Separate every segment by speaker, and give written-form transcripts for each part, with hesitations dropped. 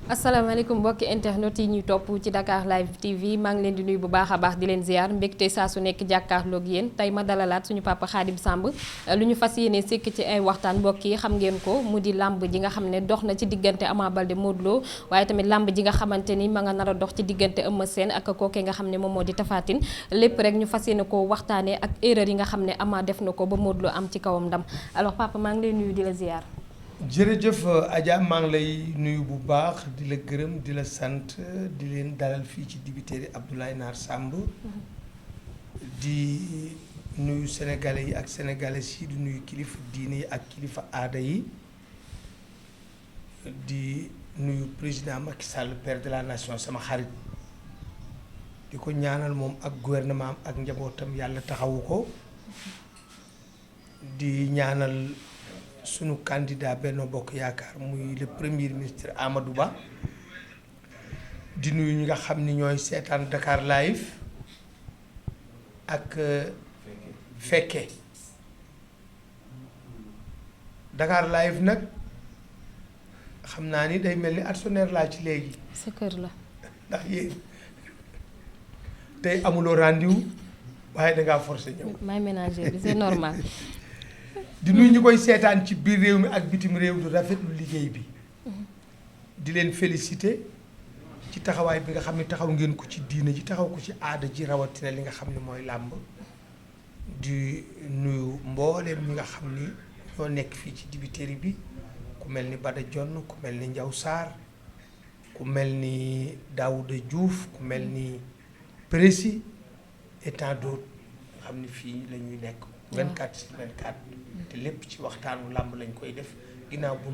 Speaker 1: asalaamaaleykum mbokki internet yi ñuy topp ci Dakar Live TV maa ngi leen di nuyu bu baax a baax di leen ziar mbégte saa su nekk jàkkaarloog yéen tey ma dalalaat suñu papa Khadim Samb lu ñu fas yéene sekk ci ay waxtaan mbokk yi xam ngeen ko mu di làmb ji nga xam ne dox na ci diggante Ama Baldé Modou Lo waaye tamit làmb ji nga xamante ni ma nga nar a dox ci diggante Eumeu Sène ak kooke nga xam ne moom moo di Tapha Tine lépp rek ñu fas yéene ko waxtaanee ak erreur yi nga xam ne Ama def na ko ba Modou Lo am ci kawam ndam alors papa maa ngi lay nuyu di la ziar.
Speaker 2: jërëjëf Adja maa ngi lay nuyu bu baax di la gërëm di la sant di leen dalal fii ci dibiteeri Abdoulaye Nar Samb di nuyu sénégalais yi ak sénégalaises yi di nuyu kilifa diine yi ak kilifa aada yi di nuyu président Macky Sall père de la nation sama xarit di ko ñaanal moom ak gouvernement am ak njabootam yàlla taxawu ko di ñaanal sunu candidat Benno Bokk Yaakaar muy le premier ministre Amadou Ba di nuyu ñi nga xam ni ñooy seetaan Dakar Live ak fekke Dakar Live nag xam naa ni day mel ni actionnaire laa ci léegi.
Speaker 1: sa kër la.
Speaker 2: ndax yéen tey amuloo rendez-vous waaye dangaa forcé ñëw.
Speaker 1: may ménager bi c'est normal.
Speaker 2: di nuyu ñi koy seetaan ci biir réew mi ak bitim réew du rafetlu liggéey bi di leen féliciter ci taxawaay bi nga xam ne taxaw ngeen ko ci diine ji taxaw ko ci aada ji rawatina li nga xam ne mooy làmb di nuyu mbooleem ñi nga xam ni ñoo nekk fii ci dibiteri bi ku mel ni Bada Jonn ku mel ni Ndiaw Sarr ku mel ni Daouda Diouf ku mel ni Prési et tant d'autres nga xam ni fii la ñuy nekk 24/24 te lépp ci waxtaanu làmb lañ koy def ginnaaw bu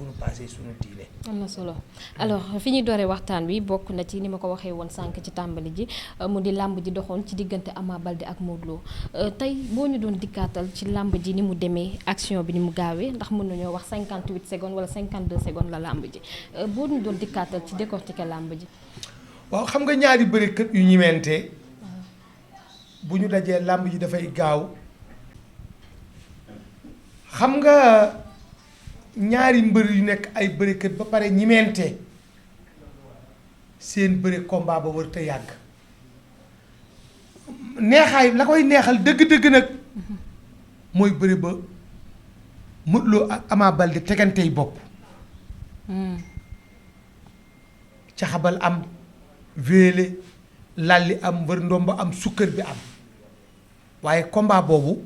Speaker 2: nu passé suñu diine.
Speaker 1: am na solo alors fi ñuy dooree waxtaan wi bokk na ci ni ma ko waxee woon sànq ci tàmbali ji mu di làmb ji doxoon ci diggante Ama Baldé ak Modou Lo tey boo ñu doon dikkaatal ci làmb ji ni mu demee action bi ni mu gaawee ndax mën nañoo wax 58 secondes wala 52 secondes la làmb ji boo ñu doon dikkaatal ci décortiquer làmb ji.
Speaker 2: waaw xam nga ñaari bërekat yu ñimente bu ñu dajee làmb ji dafay gaaw. xam nga ñaari mbër yu nekk ay bërekat ba pare ñimente seen bëre combat ba wër te yàgg neexaay la koy neexal dëgg-dëgg nag mooy bëre ba Modou Lo ak Ama Baldé tegantey bopp caxabal am véele lalli am wër ndomba am sukkër bi am waaye combat boobu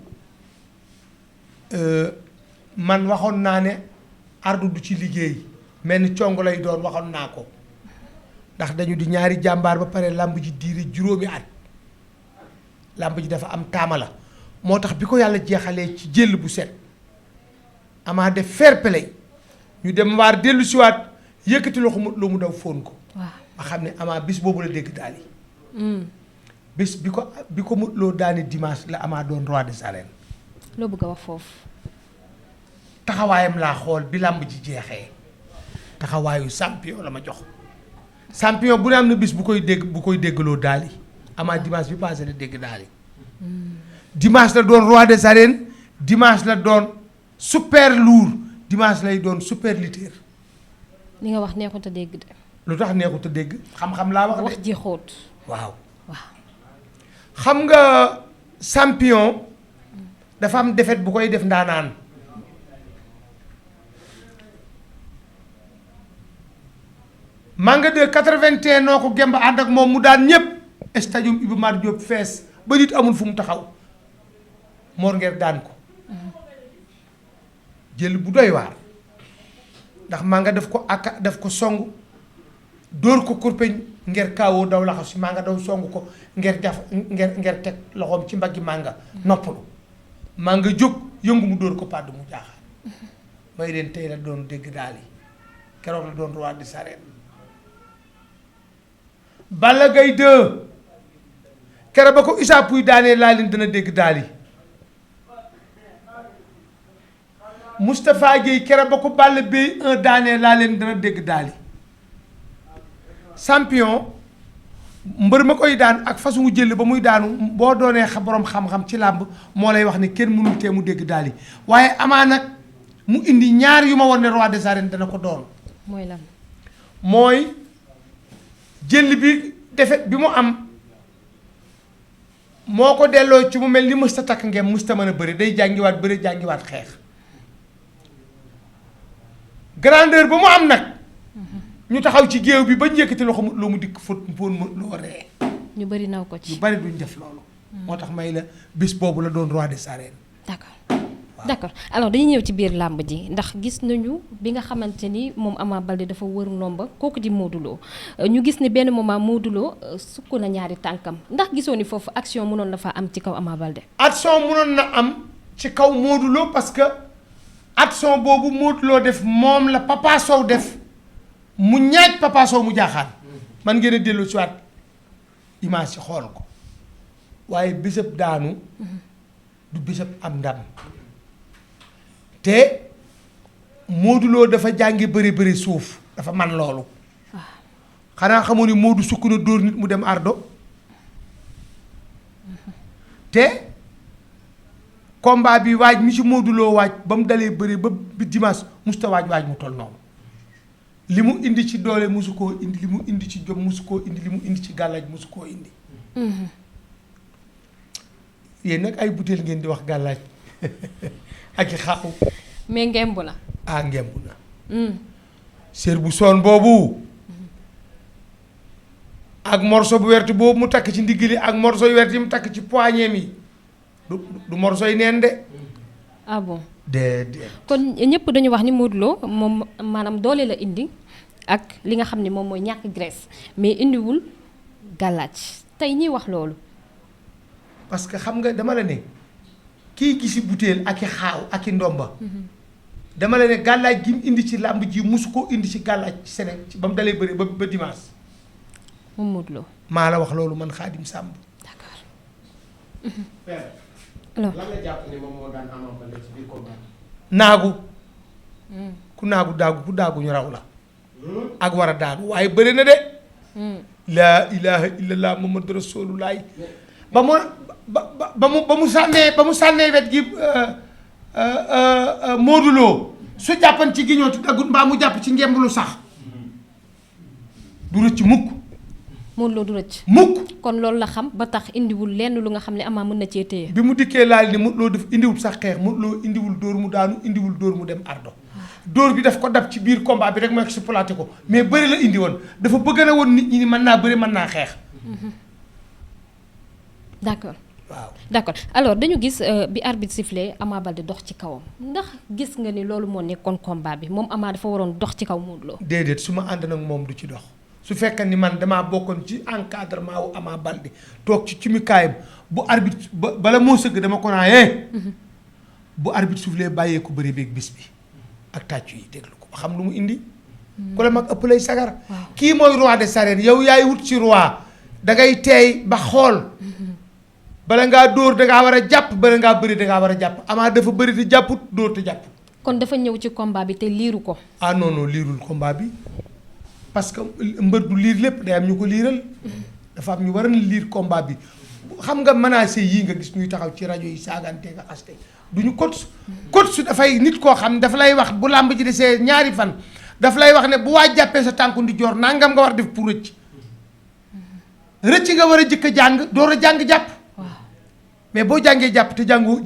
Speaker 2: man waxoon naa ne ardu du ci liggéey mel ni cong lay doon waxoon naa ko ndax dañu di ñaari jàmbaar ba pare làmb ji diire juróomi at làmb ji dafa am taamala moo tax bi ko yàlla jeexalee ci jël bu set Ama def fair play ñu dem waar dellu siwaat yëkkati loxo Modou Lo mu daw fóon ko ba xam ne Ama bis boobu la dégg daal yi bis bi ko Modou Lo daane dimanche la Ama doon roi des arènes.
Speaker 1: loo bëgg a wax foofu.
Speaker 2: taxawaayam laa xool bi làmb ji jeexee taxawaayu champion la ma jox champion bu ne am na bis bu koy déggloo daal yi Ama dimanche bi passé la dégg daal yi dimanche la doon roi des arènes dimanche la doon super lourd dimanche lay doon super lutteur.
Speaker 1: li nga wax neexut a dégg de.
Speaker 2: lu tax neexut a dégg xam-xam laa wax de.
Speaker 1: wax ji xóot.
Speaker 2: waaw xam nga champion. dafa am defet bu koy def ndaanaan Manga de 81 noo ko gemb ànd ak moom mu daan ñépp stadium Iba Mar Diop fees ba nit amul fu mu taxaw Mor Ngeer daan ko jël bu doy waar ndax Manga daf ko song dóor ko kurpeñ Ngeer kaawoo daw laxaw si Manga daw song ko Ngeer teg loxoom ci mbaggi Manga noppalu Manga jóg yëngu mu dóor ko pàdd mu jaaxaar may leen tey la doon dégg daal yi keroog la doon roi des arènes Balla Gaye 2 keroog ba ko Issa Pouye daanee laa leen dana dégg daal yi Moustapha Guèye keroog ba ko Balla Gaye 1 daanee laa leen dana dégg daal yi champion mbër ma koy daan ak façon jël ba muy daanu boo doonee borom xam-xam ci làmb moo lay wax ni kenn mënul tee mu dégg daal yi waaye Ama nag mu indi ñaar yu ma war ne roi des arènes dana ko doon.
Speaker 1: mooy lan.
Speaker 2: mooy jël bi defet bi mu am moo ko delloo ci mu mel ni mësta takk ngeen mësta mën a bëri day jàngiwaat bëri jàngiwaat xeex grandeur ba mu am nag ñu taxaw ci géew bi ba njëkkati loxo Modou Lo mu dikk fóot Modou Lo ree
Speaker 1: ñu bëri naw ko ci.
Speaker 2: ñu bari duñ def loolu moo tax may la bis boobu la doon roi des arènes.
Speaker 1: d'accord d'accord alors dañuy ñëw ci biir làmb ji ndax gis nañu bi nga xamante ni moom Ama Baldé dafa wër ndomba kooku di Modou Lo ñu gis ni benn moment Modou Lo sukk na ñaari tànkam ndax gisoo ni foofu action mënoon na fa am ci kaw Ama Baldé.
Speaker 2: action mënoon na am ci kaw Modou Lo parce que action boobu Modou Lo def moom la Papa Sow def mu ñaaj Papa Sow mu jaaxaan man ngeen a dellu si waat image yi xool ko waaye bésab daanu du bésab am ndam te Modou Lo dafa jàngi bëri suuf dafa man loolu xanaa xamoo ni Modou sukk na dóor nit mu dem ardo te combat bi waaj mi ci Modou Lo waaj ba mu dalee bëri ba bi dimanche musta waaj mu toll noonu li mu indi ci doole musu koo indi li mu indi ci jom musu koo indi li mu indi ci gàllaaj musu koo indi yéen nag ay butéel ngeen di wax gàllaaj ak i xaaw
Speaker 1: mais ngemb na.
Speaker 2: ngemb na séer bu soon boobu ak morceau bu wert boobu mu takk ci ndigg li ak morceau yu wert yi mu takk ci poignet mi du morceau yi neen de
Speaker 1: ah bon
Speaker 2: déedéet
Speaker 1: kon ñëpp dañu wax ni Modou Lo moom maanaam doole la indi ak li nga xam ne moom mooy ñàkk graisse mais indiwul gàllaaj tey ñiy wax loolu.
Speaker 2: parce que xam nga dama la ne kii gisi butéel ak i xaaw ak i ndomba dama la ne gàllaaj gi mu indi ci làmb ji musu koo indi ci gàllaaj ci Sénégal ba mu dalee bëri ba dimanche.
Speaker 1: moom Modou Lo.
Speaker 2: maa la wax loolu man Khadim Samb.
Speaker 1: d'accord.
Speaker 3: lan nga jàpp ne moom moo daan Ama Baldé ci biir combat.
Speaker 2: naagu. ku naagu daagu ku daagu ñu raw la. ak war a daagu waaye bëri na de. laa ilaha illallah muhammadu rasulullah ba mu sànnee wet gi Modou Lo su jàppan ci giñootu daggut mbaa mu jàpp ci ngemb lu sax du rëcc mukk.
Speaker 1: Modou Lo du rëcc.
Speaker 2: mukk
Speaker 1: kon loolu la xam ba tax indiwul lenn lu nga xam ne Ama mën na cee téye.
Speaker 2: bi mu dikkee laal ni Modou Lo def indiwul sax xeex Modou Lo indiwul dóor mu daanu indiwul dóor mu dem ardo dóor bi daf ko dab ci biir combat bi rek mu exploité ko mais bëri la indi woon dafa bëgg na woon nit ñi ni mën naa bëri mën naa xeex.
Speaker 1: d'accord.
Speaker 2: waaw
Speaker 1: d'accord alors dañu gis bi arbitre sifflé Ama Baldé dox ci kawam ndax gis nga ni loolu moo nekkoon combat bi moom Ama dafa waroon dox ci kaw Modou Lo.
Speaker 2: déedéet su ma ànd nag moom du ci dox su fekkee ni man damaa bokkoon ci encadrement wu Ama Baldé toog ci cumukaayam bu arbitre bala moo sëgg dama ko naa bu arbitre sifflé bàyyee ko bëri beeg bis bi ak tàccu yi déglu ko ba xam lu mu indi. ku la mag ëpp lay sagar. kii mooy roi des arènes yow yaay wut ci roi da ngay teey ba xool. bala ngaa dóor dangaa war a jàpp bala ngaa bëri dangaa war a jàpp Ama dafa bëri te jàpput dóor te jàpp.
Speaker 1: kon dafa ñëw ci combat bi te liiru ko.
Speaker 2: ah non non liirul combat bi parce que mbër du liir lépp day am ñu ko liiral. dafa am ñu war a liir combat bi xam nga menacé yii nga gis ñuy taxaw ci rajo yi saagante nga xaste du ñu coach su dafay nit koo xam dafa lay wax bu làmb ji desee ñaari fan daf lay wax ne bu waa jàppee sa tànku ndi joor nangam nga war def pour rëcc nga war a jëkk a jàng door a jàng jàpp. mais boo jàngee jàpp te jàngoo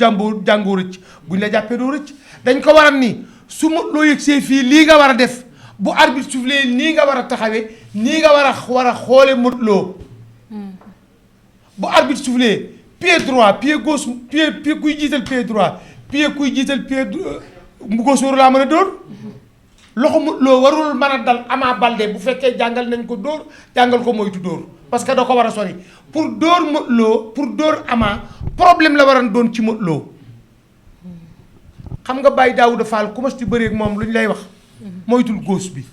Speaker 2: rëcc buñ la jàppee doo rëcc dañ ko waral ni su ma loo yëgsee fii lii nga war a def bu arbitre soufflé nii nga war a taxawee nii nga war a xoole Modou Lo bu arbitre soufflé pied droit pied gauche pied kuy jiital pied droit pied kuy jiital pied gauche waru laa mën a dóor loxo Modou Lo warul mën a dal Ama Baldé bu fekkee jàngal nañ ko dóor jàngal ko moytu dóor parce que da ko war a sori pour dóor Modou Lo pour dóor Ama problème la waroon doon ci Modou Lo xam nga Baye Daouda Fall ku mas di bëreeg moom lu ñu lay wax moytul góos bi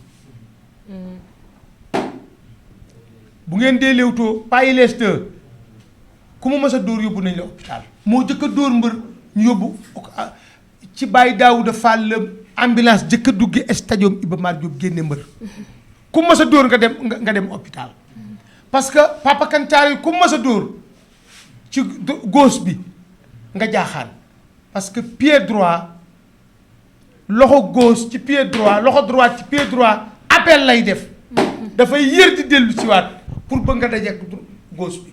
Speaker 2: bu ngeen dee léewtoo bàyyi lees ku mu mas a dóor yóbbu nañ la hôpital moo jëkk a dóor mbër ñu yóbbu ci Baye Daouda Fall la ambulance jëkk a dugge stadium Iba Mar Diop génne mbër ku mas a dóor nga dem hôpital parce que Papa Kantaar yi ku mas a dóor ci gauche bi nga jaaxaan parce que pied droit loxo gauche ci pied droit loxo droit ci pied droit appel lay def dafay yër di dellu siwaat pour bëgg nga dajeek gauche bi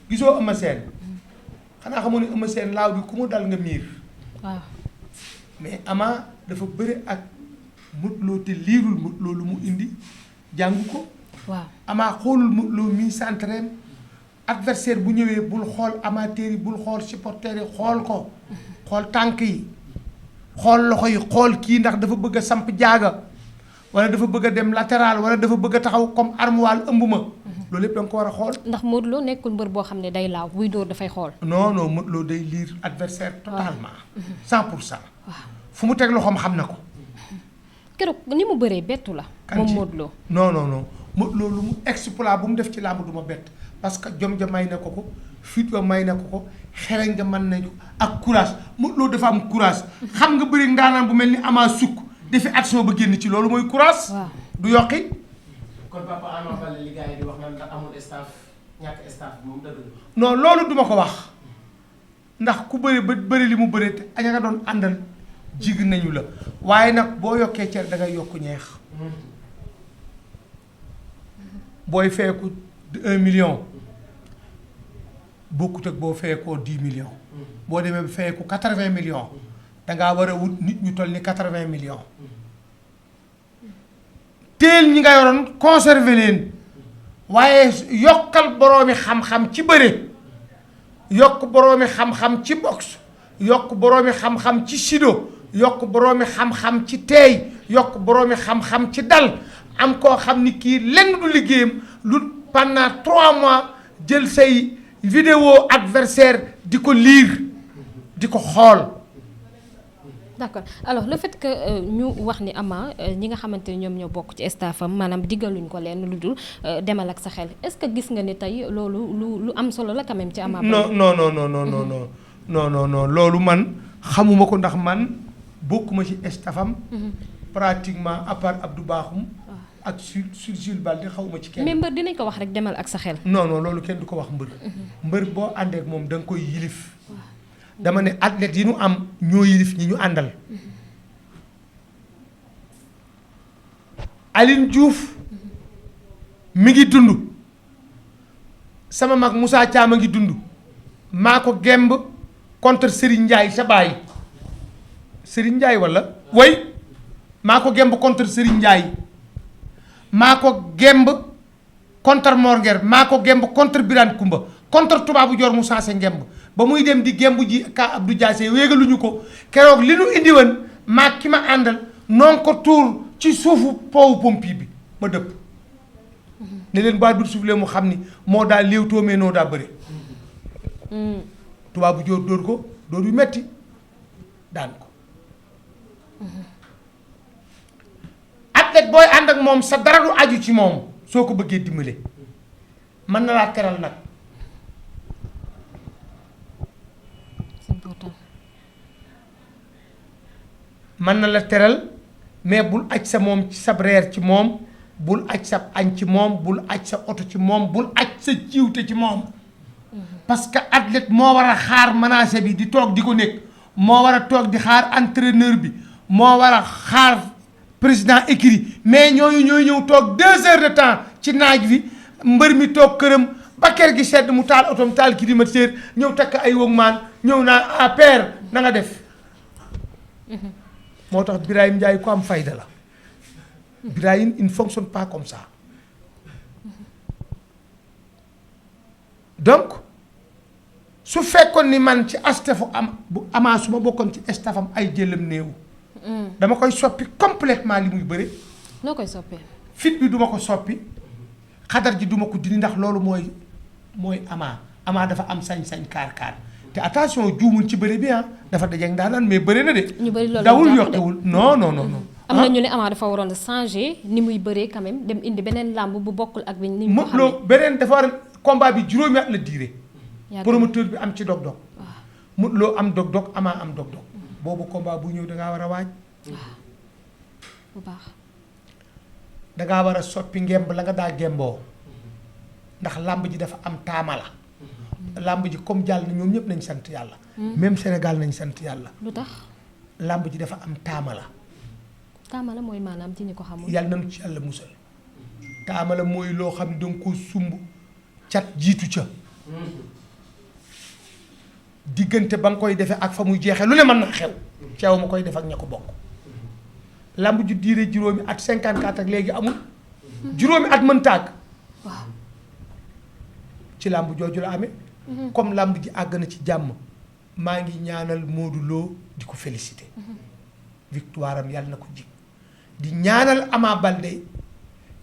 Speaker 2: gisoo Eumeu Sène xanaa xamoo ne Eumeu Sène laaw bi ku mu dal nga miir
Speaker 1: waaw
Speaker 2: mais Ama dafa bëri ak Modou Lo te liirul Modou Lo lu mu indi jàng ko
Speaker 1: waaw
Speaker 2: Ama xoolul Modou Lo mi centrem adversaire bu ñëwee bul xool amateur yi bul xool supporter yi xool ko xool tànk yi xool loxo yi xool kii ndax dafa bëgg a samp jaaga wala dafa bëgg a dem latéral wala dafa bëgg a taxaw comme armoire ëmb ma loolu lépp da nga ko war a xool.
Speaker 1: ndax Modou Lo nekkul mbër boo xam ne day laaw buy dóor dafay xool.
Speaker 2: non non Modou Lo day lire adversaire totalement. 100%.
Speaker 1: waaw
Speaker 2: fu mu teg loxoom xam na ko.
Speaker 1: keroog ni mu bëree bettu la. moom Modou Lo.
Speaker 2: non non non Modou Lo lu mu exploit bu mu def ci làmb du ma bett parce que jom ja may na ko ko fit wa may na ko ko xereñ nga mën nañu ak courage Modou Lo dafa am courage xam nga bëri ndaanaan bu mel ni Ama sukk defi action ba génn ci loolu mooy courage.
Speaker 1: waaw
Speaker 2: du yokki.
Speaker 3: kon papa Ama Baldé li gars yi di wax naan ndax amul staff ñàkk staff moom dëgg la.
Speaker 2: non loolu duma ko wax ndax ku bëri ba bëri li mu bëri te aña nga doon àndal jig nañu la waaye nag boo yokkee cere da ngay yokk ñeex booy feeku 1 million bokkut ak boo feekoo 10 millions boo demee ba feeku 80 millions dangaa war a wut nit ñu toll ni 80 millions teel ñi nga yoroon conserver leen waaye yokkal boroomi xam-xam ci bëre yokk boroomi xam-xam ci boxe yokk boroomi xam-xam ci judo yokk boroomi xam-xam ci teey yokk boroomi xam-xam ci dal am koo xam ni kii lenn du liggéeyam lu pendant 3 mois jël say vidéo adversaire di ko lire di ko xool.
Speaker 1: d'accord alors le fait que ñu wax ni Ama ñi nga xamante ni ñoom ñoo bokk ci staffam maanaam diggaluñ ko leen lu dul demal ak sa xel est-ce que gis nga ni tey loolu lu am solo la quand même ci Ama.
Speaker 2: non non non non non non non non non non loolu man xamuma ko ndax man bokkuma ci staffam. pratiquement à part Abdou Bakhoum. ak Jules Baldé xawma ci kenn.
Speaker 1: mais mbër dinañ ko wax rek demal ak sa xel.
Speaker 2: non non loolu kenn du ko wax mbër. mbër boo àndee ak moom da nga koy yilif. dama ne athlètes yi ñu am ñoo yilif ñi ñu àndal. Aline Diouf mi ngi dund sama mag Moussa Thiam a ngi dund maa ko gemb contre Serigne Ndiaye sa baay Serigne Ndiaye walla way maa ko gemb contre Serigne Ndiaye maa ko gemb contre Morguer maa ko gemb contre Birane Koumba contre tubaabu joor mu saase ngemb ba muy dem di gemb ji ka Abdou Diassé wéegaluñu ko keroog li nu indi woon maa ki ma àndal noon ko tuur ci suufu poowu pompi bi ma dëpp ne leen ba dul suuf lee mu xam ni moo daa léew toomee noo daa bëri tubaabu joor dóor ko dóor yu metti daan ko athlète booy ànd ak moom sa dara du aju ci moom soo ko bëggee dimbale mën na laa teral nag mën na la teral mais bul aj sa moom ci sab reer ci moom bul aj sa añ ci moom bul aj sa oto ci moom bul aj sa jiwte ci moom parce que athlète moo war a xaar menacé bi di toog di ko nekk moo war a toog di xaar entraîneur bi moo war a xaar président écurie mais ñooñu ñooy ñëw toog 2 heures de temps ci naaj bi mbër mi toog këram ba kër gi sedd mu taal otom taal climatiseur ñëw takk ay wëgmaan ñëw naa père na nga def moo tax Birahim Ndiaye ku am fayda la Birahim il ne fonctionne pas comme ça donc su fekkoon ni man ci stafu am bu Ama su ma bokkoon ci stafam ay jëlam néew dama koy soppi complètement li muy bëri
Speaker 1: noo koy soppee
Speaker 2: fit bi duma ko soppi xadar ji duma ko dindi ndax loolu mooy Ama dafa am sañ-sañ kaar te attention juumul ci bëri bi dafa dajeeg daanaan mais bëri na de.
Speaker 1: ñu bëri loolu
Speaker 2: dawul yokkewul non non non.
Speaker 1: am na ñu ne Ama dafa waroon a changer ni muy bëree quand même dem indi beneen làmb bu bokkul ak bi ni ñu ko xamee.
Speaker 2: Modou Lo beneen dafa war a combat bi juróomi at la diire. promoteur bi am ci dog-dog.
Speaker 1: waaw
Speaker 2: Modou Lo am dog-dog Ama am dog-dog. boobu combat bu ñëw dangaa war a waaj.
Speaker 1: bu baax.
Speaker 2: dangaa war a soppi ngemb la nga daa gemboo ndax làmb ji dafa am taama la. làmb ji comme jàll na ñoom ñëpp nañ sant yàlla. même Sénégal nañ sant yàlla.
Speaker 1: lu tax.
Speaker 2: làmb ji dafa am taama la.
Speaker 1: taama la mooy maanaam ci ñi ko xamul.
Speaker 2: yàlla nañu ci yàlla musal. taama la mooy loo xam ne danga ko sumb cat jiitu ca diggante ba nga koy defee ak fa muy jeexee lu ne mën na xew ceew ma koy def ak ña ko bokk lamb ju diire juróomi at 54 ak léegi amul juróomi at mën tàgg
Speaker 1: waaw
Speaker 2: ci lamb jooju la amee comme lamb ji àgg na ci jàmm maa ngi ñaanal Modou Lo di ko féliciter victoire am yàlla na ko jig di ñaanal Ama Baldé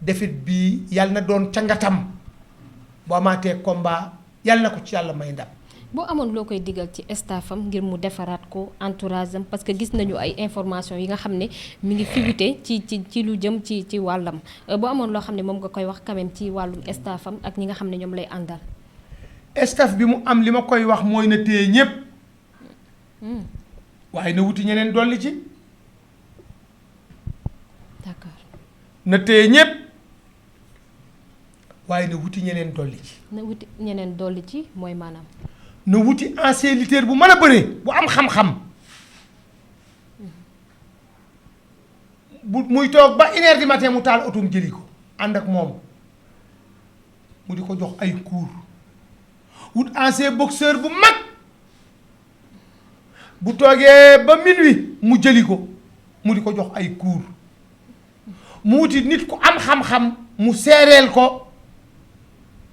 Speaker 2: defet bii yàlla na doon cangatam bu amaatee combat yàlla na ko ci yàlla may ndam
Speaker 1: boo amoon loo koy digal ci staffam ngir mu defaraat ko entourage am parce que gis nañu ay information yi nga xam ne mi ngi fuité ci lu jëm ci wàllam boo amoon loo xam ne moom nga koy wax quand même ci wàllum staffam ak ñi nga xam ne ñoom lay àndal.
Speaker 2: staff bi mu am li ma koy wax mooy na téye ñépp waaye na wuti ñeneen dolli ci
Speaker 1: d'accord
Speaker 2: na téye ñépp waaye na wuti ñeneen dolli ci
Speaker 1: na wuti ñeneen dolli ci mooy maanaam.
Speaker 2: na wuti ancien lutteur bu mën a bëree bu am xam-xam bu muy toog ba 1h du matin mu taal otoom jëli ko ànd ak moom mu di ko jox ay cours wut ancien boxeur bu mag bu toogee ba minuit mu jëli ko mu di ko jox ay cours mu wuti nit ku am xam-xam mu seereel ko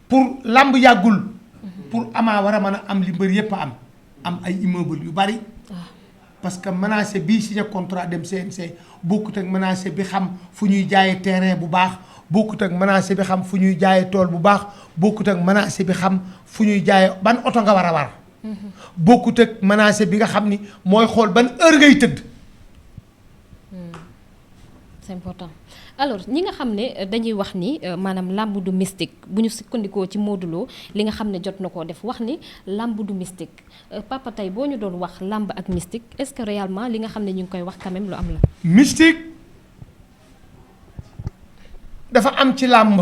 Speaker 2: pour làmb yàggul pour Ama war a mën a am li mbër yépp a am ay immeuble yu bari parce que menacé bii signé contrat dem CNC bokkut ak menacé bi xam fu ñuy jaayee terrain bu baax bokkut ak menacé bi xam fu ñuy jaayee tool bu baax bokkut ak menacé bi xam fu ñuy jaayee ban oto nga war a war bokkut ak menacé bi nga xam ni mooy xool ban heure ngay tëdd
Speaker 1: c'est important alors ñi nga xam ne dañuy wax ni maanaam làmb du mystique bu ñu sukkandikoo ci Modou Lo li nga xam ne jot na koo def wax ni làmb du mystique papa tey boo ñu doon wax làmb ak mystique est-ce que réellement li nga xam ne ñu ngi koy wax quand même lu am la.
Speaker 2: mystique dafa am ci làmb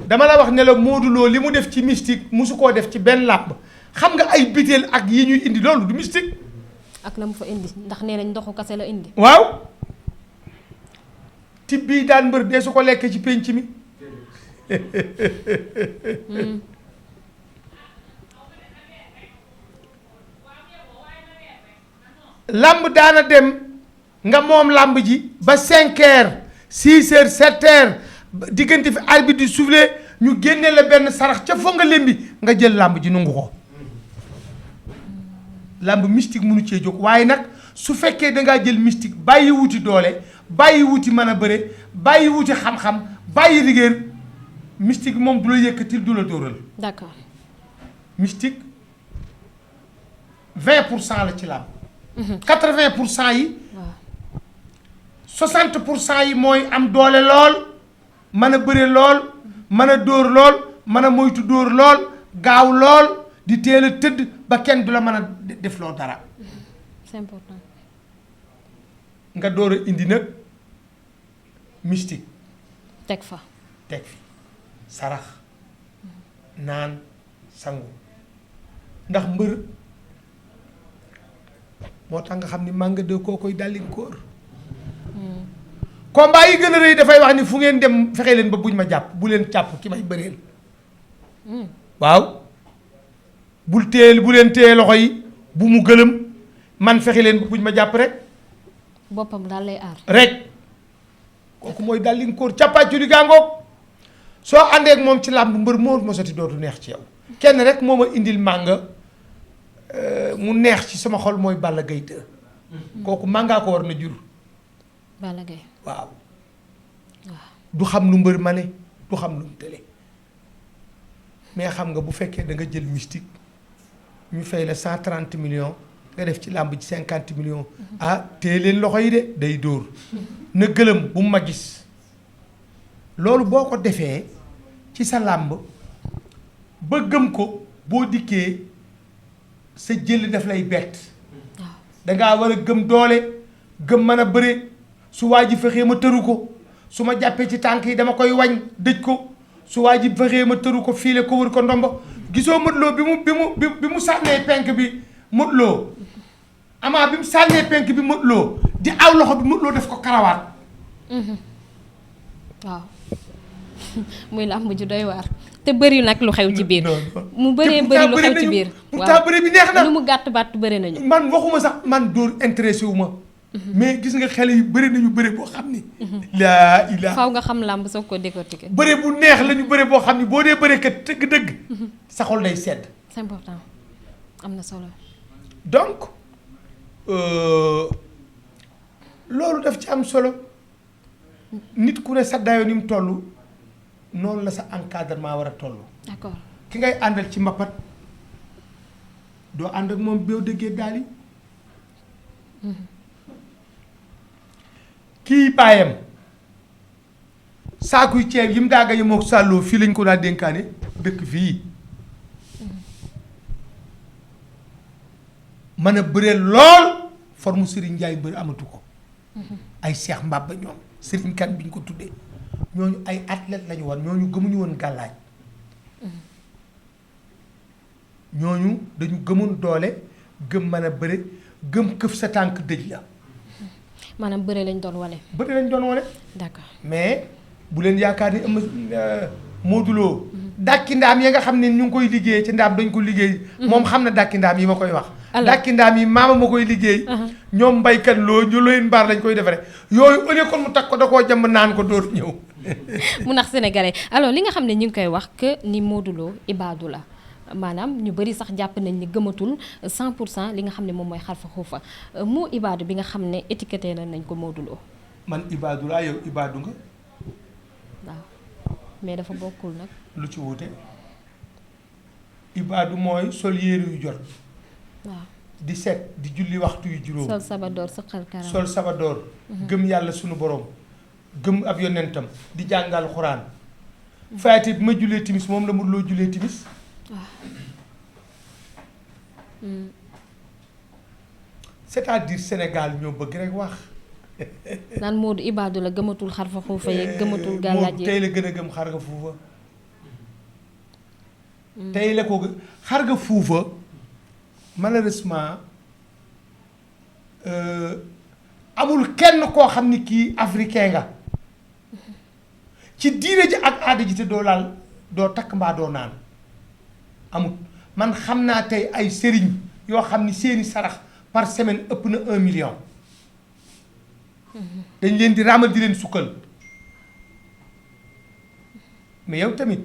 Speaker 2: dama la wax ne la Modou Lo li mu def ci mystique musu koo def ci benn làmb xam nga ay biteel ak yi ñuy indi loolu du mystique.
Speaker 1: ak la mu fa indi ndax nee nañ ndoxu kase la indi.
Speaker 2: waaw tib bii daan mbër dee su ko lekkee ci pénc mi làmb daana dem nga moom làmb ji ba 5h 6h 7h diggante fi arbitre di soufflé ñu génne la benn sarax ca fo nga lembi nga jël làmb ji nungu ko làmb mystique mënu cee jóg waaye nag su fekkee dangaa jël mystique bàyyi wuti doole bàyyi wuti mën a bëre bàyyi wuti xam-xam bàyyi rigueur mystique moom du la yëkkatil du la dóoral.
Speaker 1: d'accord.
Speaker 2: mystique 20% la ci làmb. 80% yi.
Speaker 1: waaw
Speaker 2: 60% yi mooy am doole lool mën a bëre lool mën a dóor lool mën a moytu dóor lool gaaw lool di teel a tëdd ba kenn du la mën a def loo dara.
Speaker 1: c'est important.
Speaker 2: nga door a indi nag mystique.
Speaker 1: teg fa.
Speaker 2: teg fi sarax naan sangu ndax mbër moo tax nga xam ni mànga de koo koy dàllinkóor combat yi gën a rëy dafay wax ni fu ngeen dem fexe leen ba buñ ma jàpp bu leen jàpp ki may bëreel waaw bul téye bu leen téye loxo yi bu mu gëlëm man fexe leen ba buñ ma jàpp rek
Speaker 1: boppam daal lay aar.
Speaker 2: rek kooku mooy dàllinkóor càppaacu di gàngoog soo àndee ak moom ci làmb mbër moo mosati dootu neex ci yow kenn rek moo ma indil mànga mu neex ci sama xol mooy Balla Gaye 2 kooku màngaa ko war na jur.
Speaker 1: Balla Gaye
Speaker 2: waaw du xam lu mbër ma ne du xam lu mu tële mais xam nga bu fekkee da nga jël mystique ñu fay la 130 millions nga def ci làmb ci 50 millions ah téye leen loxo yi de day dóor na gëlëm bu mu ma gis loolu boo ko defee ci sa làmb ba gëm ko boo dikkee sa jël daf lay bett dangaa war a gëm doole gëm mën a bëre su waa ji fexee ma tëru ko su ma jàppee ci tànk yi dama koy wañ dëj ko su waa ji fexee ma tëru ko fiile ko wër ko ndombo gisoo Modou Lo bi mu sànnee penk bi Modou Lo Ama bi mu sànnee penk bi Modou Lo di aw loxo bi Modou Lo def ko karawaat
Speaker 1: waaw muy làmb ju doy waar te bëri nag lu xew ci biir. mu bëree bëri lu xew ci biir.
Speaker 2: pourtant bëri bi neex na
Speaker 1: lu mu gàtt bàtt bëri nañu.
Speaker 2: man waxuma sax man dóor intéressé wu ma. mais gis nga xale yu bëri nañu bëri boo xam ni. laa ilaa
Speaker 1: faw nga xam làmb soog ko décortiquer.
Speaker 2: bëri bu neex la ñu bëri boo xam ni boo dee bëri kat dëgg-dëgg. sa xol day sedd.
Speaker 1: c'est important am na solo.
Speaker 2: donc loolu daf ci am solo nit ku ne sa dayoo ni mu toll noonu la sa encadrement war a toll.
Speaker 1: d'accord
Speaker 2: ki ngay àndal ci mbapat doo ànd ak moom boo déggee daal yi. kii baayam saakuy ceeb yi mu daa gañe mook sàlloo fii lañ ko daa dénkaane dëkk fii mën a bëree lool forme Serigne Ndiaye bëri amatu ko ay Cheikh Mbaba ñoom Serigne Kane bi ñu ko tuddee ñooñu ay athlète lañu woon ñooñu gëmuñu woon gàllaaj ñooñu dañu gëmoon doole gëm mën a bëre gëm këf sa tànk dëj la
Speaker 1: maanaam bëre lañ doon wane.
Speaker 2: bëre lañ doon wane.
Speaker 1: d'accord
Speaker 2: mais bu leen yaakaar ni Modou Lo dàkki ndaam yi nga xam ne ñu ngi koy liggéey ci ndaam dañ ko liggéey. moom xam na dàkki ndaam yi ma koy wax. dàkki ndaam yi maama ma koy liggéey. ñoom mbaykat loo ñu leen mbaar lañ koy defaree yooyu au lieu kon mu takk ko da koo jàmb naan ko dóor ñëw.
Speaker 1: mu nax sénégalais alors li nga xam ne ñu ngi koy wax que ni Modou Lo ibaadu la. maanaam ñu bëri sax jàpp nañ ni gëmatul 100% li nga xam ne moom mooy xarfa xuufa moo ibaadu bi nga xam ne étiqueté nañ ko Modou Lo.
Speaker 2: man ibaadu laa yow ibaadu nga.
Speaker 1: waaw mais dafa bokkul nag.
Speaker 2: lu ci wuute ibaadu mooy sol yére yu jot.
Speaker 1: waaw
Speaker 2: di set di julli waxtu yu juróom.
Speaker 1: sol sabadoor sëqal karam
Speaker 2: sol sabadoor. gëm yàlla sunu borom. gëm ab yonentam di jàngal xuraan. faate bi ma jullee timis moom la Modou Lo jullee timis. waaw c'est-à-dire Sénégal ñoo bëgg rek wax.
Speaker 1: naan Modou ibaadu la gëmatul xarfa xuufa yeeg gëmatul gàllaaj
Speaker 2: tey la gën a gëm xar nga fuufa. tey la ko xar nga fuufa malheureusement amul kenn koo xam ni kii africain nga ci diine ji ak aada ji te doo laal doo takk mbaa doo naan. amut man xam naa tey ay sëriñ yoo xam ni seeni sarax par semaine ëpp na 1 million. dañ leen di raamal di leen sukkal mais yow tamit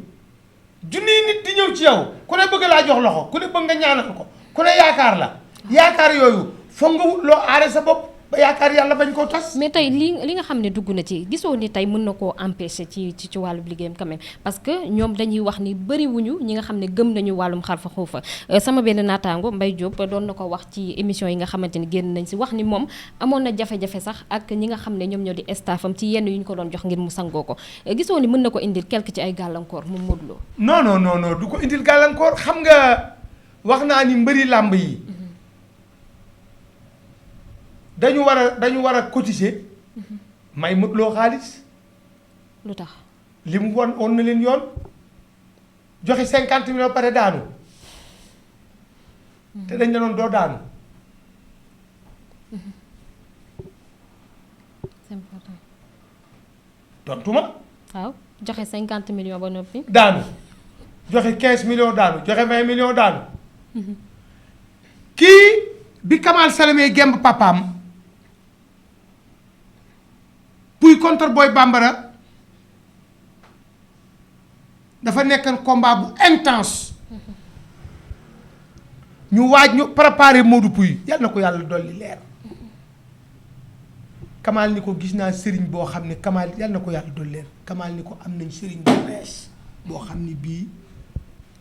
Speaker 2: junniy nit di ñëw ci yow ku ne bëgg laa jox loxo ku ne bëgg nga ñaanal ko ku ne yaakaar la yaakaar yooyu foog nga wut loo aare sa bopp ba yaakaar yàlla bañ koo tas.
Speaker 1: mais tey li nga xam ne dugg na ci gisoo ni tey mën na koo empêcher ci wàllu liggéeyam quand même parce que ñoom dañuy wax ni bëriwuñu ñi nga xam ne gëm nañu wàllum xarfa xuufa sama benn naataango Mbaye Diop doon na ko wax ci émission yi nga xamante ni génn nañ si wax ni moom amoon na jafe-jafe sax ak ñi nga xam ne ñoom ñoo di staffam ci yenn yu ñu ko doon jox ngir mu sangoo ko gisoo ni mën na ko indil quelque ci ay gàllankoor moom Modou Lo.
Speaker 2: non du ko indil gàllankoor xam nga wax naa ni mbëri làmb yi. dañu war a cotiser may Modou Lo xaalis.
Speaker 1: lu tax
Speaker 2: li mu won na leen yoon joxe 50 millions pare daanu te dañ la doon doo daanu.
Speaker 1: c'est important.
Speaker 2: tontu ma.
Speaker 1: waaw joxe 50 millions ba noppi.
Speaker 2: daanu joxe 15 millions daanu joxe 20 millions daanu. kii bi Kamal Salamé gemb papaam. puy contre Boy Bambara dafa nekkoon combat bu intense ñu waaj ñu préparé Modou Pouy yàlla na ko yàlla dolli leer Kamal ni ko gis naa sëriñ boo xam ne Kamal yàlla na ko yàlla dolli leer Kamal ni ko am nañ sëriñ bu bees boo xam ne bii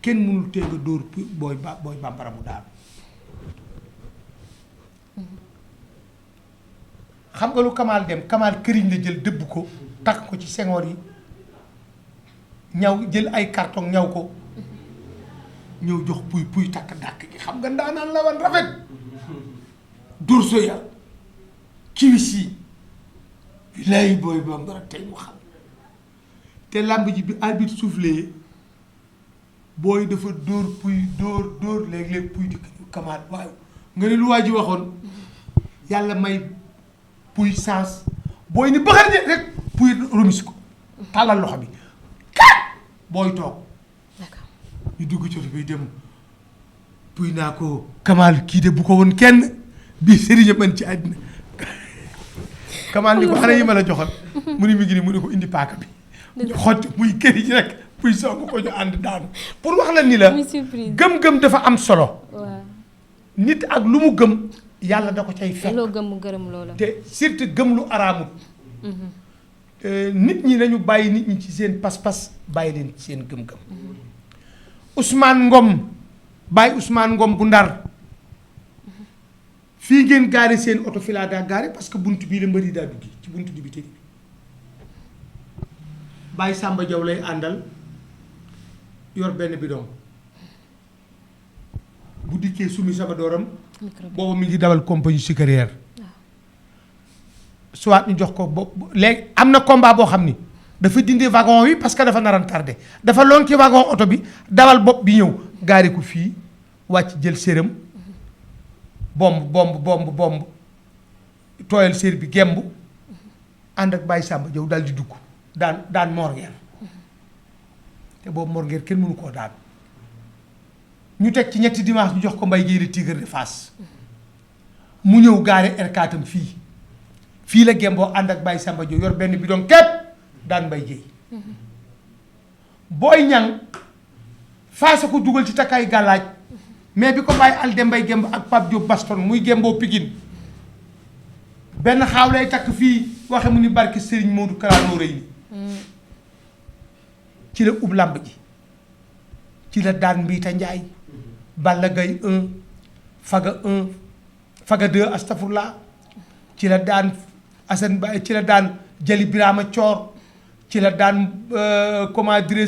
Speaker 2: kenn mënul tee nga dóor Boy Bambara mu daal xam nga lu Kamal dem Kamal këriñ la jël dëbb ko takk ko ci sengoor yi ñaw jël ay carton ñaw ko ñëw jox puy takk dàkk gi xam nga ndaanaan la wan rafet durso ya kiwis yi lay Boy Bambara tey mu xam te làmb ji bi arbitre soufflé booy dafa dóor puy dóor léeg-léeg puy di Kamal waaw nga ne lu waa ji waxoon yàlla may puissance booy ni bëxër rek puy remis ko tàllal loxo bi kat booy toog
Speaker 1: d'accord
Speaker 2: ñu dugg ci oto bi dem puy naa ko Kamal kii de bu ko woon kenn bii sëriñ man ci àddina Kamal ni ko xare yi ma la joxal mu ni mi ngi ni mu ni ko indi paaka bi ñu xotti muy këri ji rek puy song ko ñu ànd daanu pour wax la ni la
Speaker 1: muy surprise
Speaker 2: gëm-gëm dafa am solo
Speaker 1: waaw
Speaker 2: nit ak lu mu gëm yàlla da ko cay fekk
Speaker 1: loo gëm mu gërëm loola
Speaker 2: te surtout gëm lu araamut nit ñi nañu bàyyi nit ñi ci seen pas-pas bàyyi leen ci seen gëm-gëm Ousmane Ngom bàyyi Ousmane Ngom bu Ndar fii ngeen gaare seen oto fi laa daa gaare parce que bunt bii la mbëri daa duggi ci bunt bi bi bàyyi Samba Diaw lay àndal yor benn bidon bu dikkee sumi sama dooram boobu mi ngi dawal compagnie sucrière soit ñu jox ko bopp léegi am na combat boo xam ni dafa dindi wagon wi parce que dafa naran tardé dafa lonki wagon oto bi dawal bopp bi ñëw gaari ko fii wàcc jël séram bomb tooyal sér bi gemb ànd ak Baye Samba Diaw daal di dugg daan morgeer te boobu morgeer kenn mënu koo daan ñu teg ci ñetti dimanche ñu jox ko Mbaye Guèye le Tigre de Fass mu ñëw gaare R4 am fii la gemboo ànd ak Baye Samba Diaw yor benn bidon képp daan Mbaye Guèye booy ñang faasa ko dugal ci takkaay gàllaaj mais bi ko bàyyi alde Mbaye gemb ak Pape Diop Baston muy gemboo Pikine benn xaaw lay takk fii waxe mu ni barke Serigne Modou Karaanoo rëy ni ci la ub làmb ji ci la daan Mbiita Njaay Balla Gaye 1 Faga 2 astafurlah ci la daan Assane Ba ci la daan Jali Birama Coor ci la daan comment dirais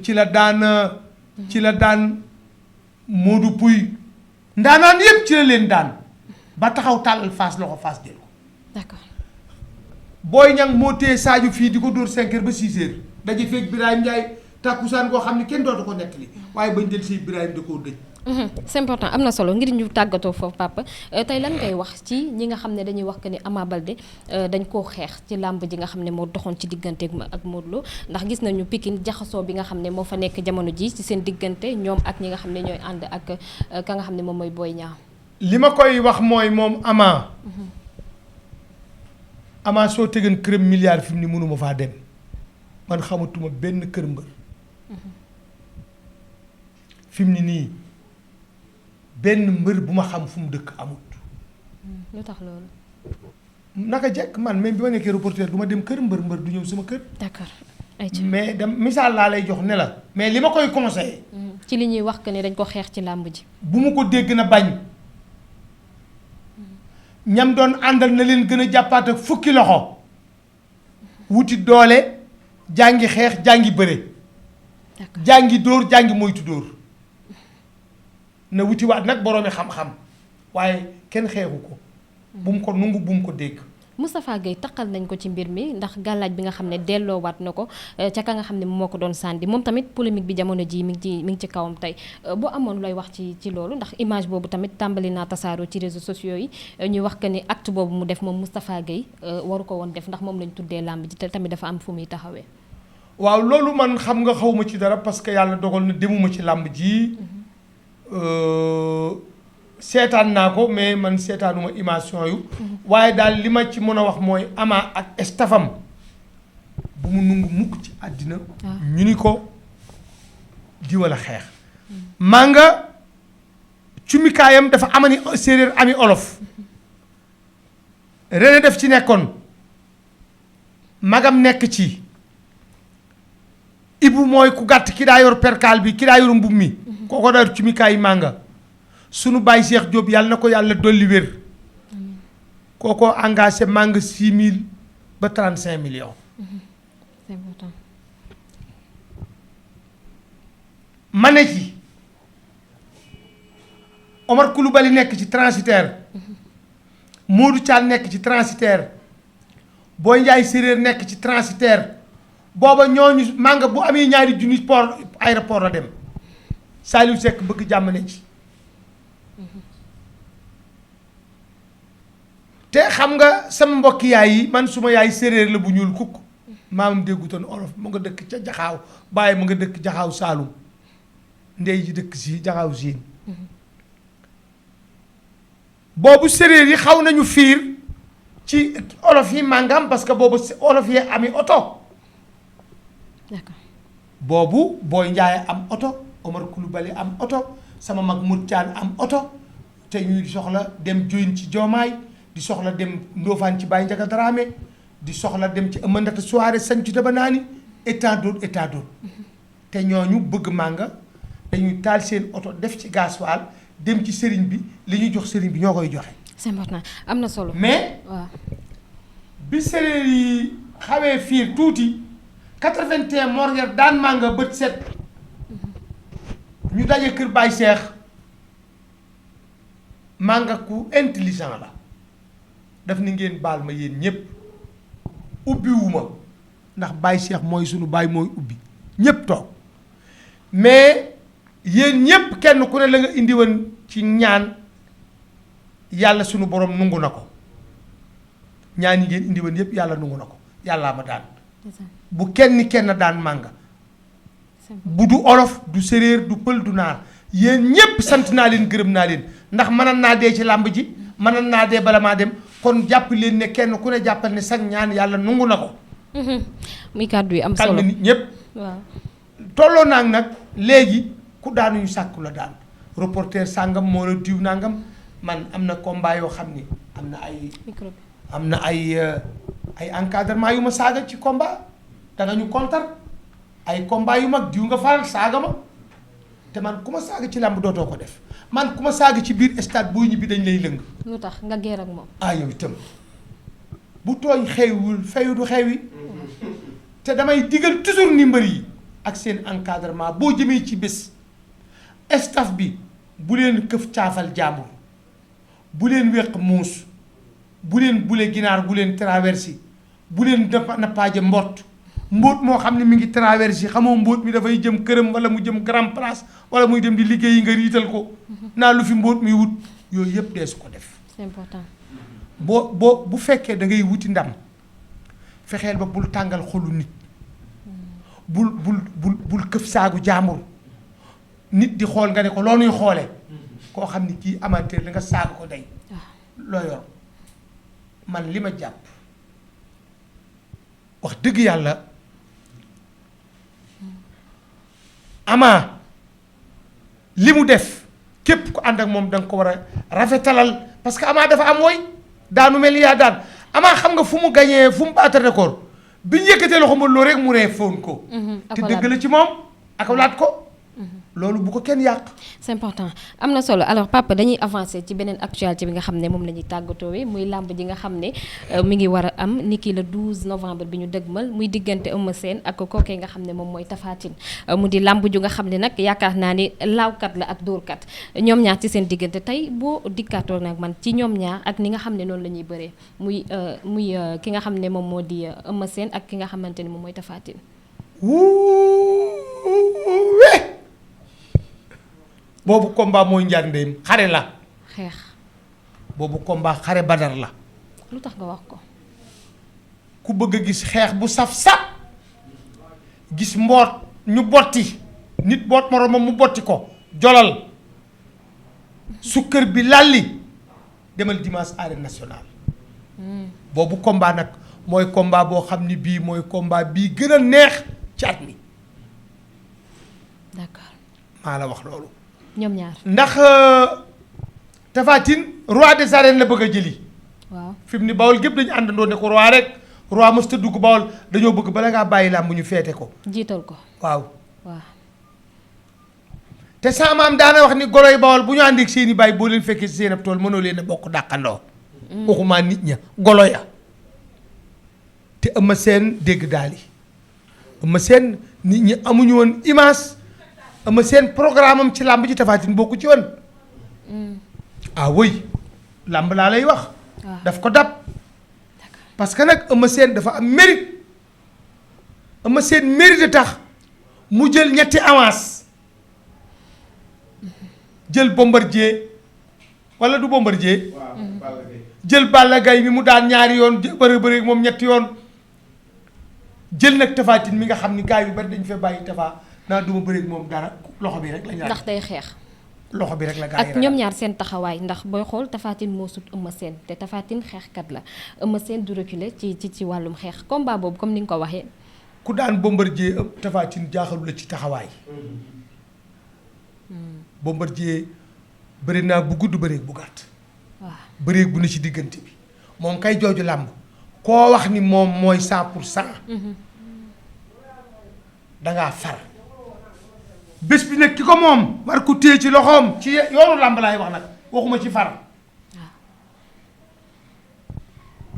Speaker 2: ci la daan Modou Pouy ndaanaan yépp ci la leen daan ba taxaw tàllal Fass loxo Fass jël ko
Speaker 1: d'accord
Speaker 2: Boy Niang moo téye Sadio fii di ko dóor 5 heures ba 6 heures daje feeg Birahim Ndiaye tàkkusaan koo xam ne kenn dootu ko nettali waaye bañ del si Birahim da koo dëj
Speaker 1: c'est important am na solo ngir ñu tàggatoo foofu papa tey lan ngay wax ci ñi nga xam ne dañuy wax que ni Ama Baldé dañ koo xeex ci làmb ji nga xam ne moo doxoon ci diggante ak Modou Lo ndax gis nañu Pikine jaxasoo bi nga xam ne moo fa nekk jamono ji ci seen diggante ñoom ak ñi nga xam ne ñooy ànd ak ka nga xam ne moom mooy Boy Niang
Speaker 2: li ma koy wax mooy moom Ama soo tegan këram milliard fi mu ni mënuma faa dem man xamatuma benn kër mbër fi mu ni nii benn mbër bu ma xam fu mu dëkk amut
Speaker 1: lu tax loolu
Speaker 2: naka jekk man même bi ma nekkee reporter du ma dem kër mbër du ñëw sama kër
Speaker 1: d'accord
Speaker 2: mais dem misaal laa lay jox ne la mais li ma koy conseillé
Speaker 1: ci li ñuy wax que ni dañ ko xeex ci làmb ji
Speaker 2: bu mu ko dégg na bañ ñam doon àndal na leen gën a jàppaat ak fukki loxo wuti doole jàngi xeex jàngi bëre jàngi dóor jàngi moytu dóor na wuti waat nag boroomi xam-xam waaye kenn xeexu ko bu mu ko nungu bu mu ko dégg
Speaker 1: Moustapha Gueye taqal nañ ko ci mbir mi ndax gàllaaj bi nga xam ne delloowaat na ko ca ka nga xam ne moo ko doon sànni moom tamit polémique bi jamono ji mi ngi ci kawam tey boo amoon looy wax ci loolu ndax image boobu tamit tàmbali naa tasaaroo ci réseaux sociaux yi ñuy wax que ni acte boobu mu def moom Moustapha Gueye waru ko woon def ndax moom lañ tuddee làmb ji te tamit dafa am fu muy taxawee
Speaker 2: waaw loolu man xam nga xawma ci dara parce que yàlla dogal na demuma ci làmb ji seetaan naa ko mais man seetaanuma image yu waaye daal li ma ci mën a wax mooy Ama ak stafam bu mu nungu mukk ci àddina ñu ni ko di wala xeex maa nga cumikaayam dafa amani séeréer ami olof René def ci nekkoon magam nekk ci Ibu mooy ku gàtt ki daa yor perkaal bi ki daa yor mbub mi kooko daa yor cumikaay maa nga sunu baay Cheikh Diop yàlla na ko yàlla dolli wér kookoo engagé màng 6 000 ba 35 millions.
Speaker 1: C'est important.
Speaker 2: ma ne ci Omar Koulibaly nekk ci transitaire Modou Thian nekk ci transitaire Boy Ndiaye séréer nekk ci transitaire booba ñooñu màng bu amee ñaari junni port aéroport la dem Saliou Seck bëgg jàmm ne ci te xam nga sama mbokki yaay yi man suma yaay séeréer la bu ñuul kukk maamam déggutoon olof mu nga dëkk ca jaxaaw bàyyi mu nga dëkk jaxaaw saalum ndey ji dëkk si jaxaaw siin boobu séeréer yi xaw nañu fiir ci olof yi màngam parce que boobu olof yi ami oto
Speaker 1: d'accord
Speaker 2: boobu Boy Ndiaye am oto Omar Coulibaly am oto sama mag Moutiane am oto te ñuy soxla dem joyin ci Joomaay di soxla dem Ndofane ci Baye Ndiaga Dramé di soxla dem ci Amandata Soare sañ ci daba naani et tant d'autres te ñooñu bëgg mànga dañuy taal seen oto def ci gasoil dem ci sëriñ bi li ñuy jox sëriñ bi ñoo koy joxe.
Speaker 1: c'est important am na solo.
Speaker 2: mais
Speaker 1: waaw
Speaker 2: bi séeréer yi xawee fiir tuuti 81 Mor-Nger daan mànga bët set ñu daje kër Baye Cheikh mànga ku intelligent la daf ni ngeen baal ma yéen ñépp ubbiwuma ndax Baye Cheikh mooy sunu baay mooy ubbi ñépp toog mais yéen ñépp kenn ku ne la nga indi woon ci ñaan yàlla sunu borom nungu na ko ñaan yi ngeen indi woon yépp yàlla nungu na ko yàllaa ma daan bu kenn daan mànga bu du olof du séréer du pël du naar yéen ñépp sant naa leen gërëm naa leen ndax mënan naa dee ci làmb ji mënan naa dee bala maa dem kon jàpp leen ne kenn ku ne jàppal ne sax ñaan yàlla nungu na ko
Speaker 1: muy kàddu yi am solo
Speaker 2: calme nit ñépp
Speaker 1: waaw
Speaker 2: tolloo naag nag léegi ku daanuñu sàkku la daan reporter sàngam moo la diw nangam man am na combat yoo xam ni am na ay encadrement yu ma saaga ci combat danga ñu kontar ay combat yu mag diw nga faral saaga ma te man ku ma saaga ci làmb dootoo ko def man ku ma saaga ci biir stade boo ñibbi dañ lay lëng.
Speaker 1: lu tax nga geer ak moom.
Speaker 2: yow itam bu tooñ xewiwul fayu du xewi te damay digal toujours ni mbër yi ak seen encadrement boo jëmee ci bés staff bi bu leen këf caafal jàmbur bu leen wéq muus bu leen bule ginaar bu leen traversé bu leen nappaaje mbott mbóot moo xam ne mi ngi traversé xamoo mbóot mi dafay jëm këram wala mu jëm grand place wala muy dem di liggéey yi nga riital ko naa lu fi mbóot mi wut yooyu yëpp dee su ko def.
Speaker 1: c'est important.
Speaker 2: bu fekkee da ngay wuti ndam fexeel ba bul tàngal xolu nit bul këf saagu jaambur nit di xool nga ne ko loo nuy xoole koo xam ni kii amateur la nga saaga ko day loo yor man li ma jàpp wax dëgg yàlla Ama li mu def képp ku ànd ak moom da nga ko war a rafetalal parce que Ama dafa am woy daanu mel ni yaa daan Ama xam nga fu mu gañee fu mu baata record bi ñu yëkkatee loxo ma loo rek mu ree foon ko te dëgg la ci moom akolaat ko loolu bu ko kenn yàq.
Speaker 1: c'est important am na solo alors papa dañuy avancer ci beneen actualité bi nga xam ne moom la ñuy tàggatoowee muy làmb ji nga xam ne mi ngi war a am niki le 12 novembre bi ñu dëgmal muy diggante Eumeu Sène ak kookee nga xam ne moom mooy Tapha Tine mu di làmb ju nga xam ne nag yaakaar naa ni laawkat la ak dóorkat ñoom ñaar ci seen diggante tey boo dikkaatoo nag man ci ñoom ñaar ak ni nga xam ne noonu la ñuy bëree muy ki nga xam ne moom moo di Eumeu Sène ak ki nga xamante ne moom mooy Tapha Tine.
Speaker 2: boobu combat mooy njaar ndeyam xare la.
Speaker 1: xeex.
Speaker 2: boobu combat xare badar la.
Speaker 1: lu tax nga wax ko.
Speaker 2: ku bëgg a gis xeex bu saf-saf gis mboot ñu botti nit boot moroomam mu botti ko jolal sukkër bi lalli demal dimanche arène nationale. boobu combat nag mooy combat boo xam ni bii mooy combat bii gën a neex ci at mi.
Speaker 1: d'accord.
Speaker 2: maa la wax loolu.
Speaker 1: ñoom ñaar
Speaker 2: ndax Tapha Tine roi des arènes la bëgg a jëli.
Speaker 1: waaw
Speaker 2: fi mu ni Bawol gépp dañu àndandoo ne ko roi rek roi mos ta dugg Bawol dañoo bëgg bala ngaa bàyyi làmb ñu feete ko.
Speaker 1: jiital ko.
Speaker 2: waaw.
Speaker 1: waaw.
Speaker 2: te sama maam daana wax ni goloy Bawol bu ñu àndeek seeni baay boo leen fekkee si seen ab tool mënoo leen a bokk dàqandoo. waxumaa nit ña golo ya. te Eumeu Sène dégg daal yi Eumeu Sène nit ñi amuñu woon image. Eumeu Sène programme am ci làmb ji Tapha Tine bokku ci woon. Oui làmb laa lay wax. daf ko dab. parce que nag Eumeu Sène dafa am mérite. Eumeu Sène mérite tax mu jël ñetti avance jël Bombardier wala du Bombardier. jël Balla Gaye mi mu daan ñaari yoon bëre moom ñetti yoon jël nag Tapha Tine mi nga xam ni gars yu bari dañu fee bàyyi Tapha naa duma bëre moom dara loxo bi rek la ñu
Speaker 1: ndax day xeex.
Speaker 2: loxo bi rek la gars yi
Speaker 1: ak ñoom ñaar seen taxawaay ndax booy xool Tapha Tine moo sut Eumeu Sène te Tapha Tine xeexkat la Eumeu Sène du reculer ci wàllum xeex combat boobu comme ni nga ko waxee.
Speaker 2: ku daan Bombardier Tapha Tine jaaxalu la ci taxawaay. Bombardier bëri naa bu gudd bëreeg bu gàtt.
Speaker 1: waaw
Speaker 2: bëreeg bu ne ci diggante bi moom kay jooju làmb koo wax ni moom mooy 100%. dangaa far. bés bi nag ki ko moom war ko téye ci loxoom ci yoonu làmb laay wax nag waxuma ci far.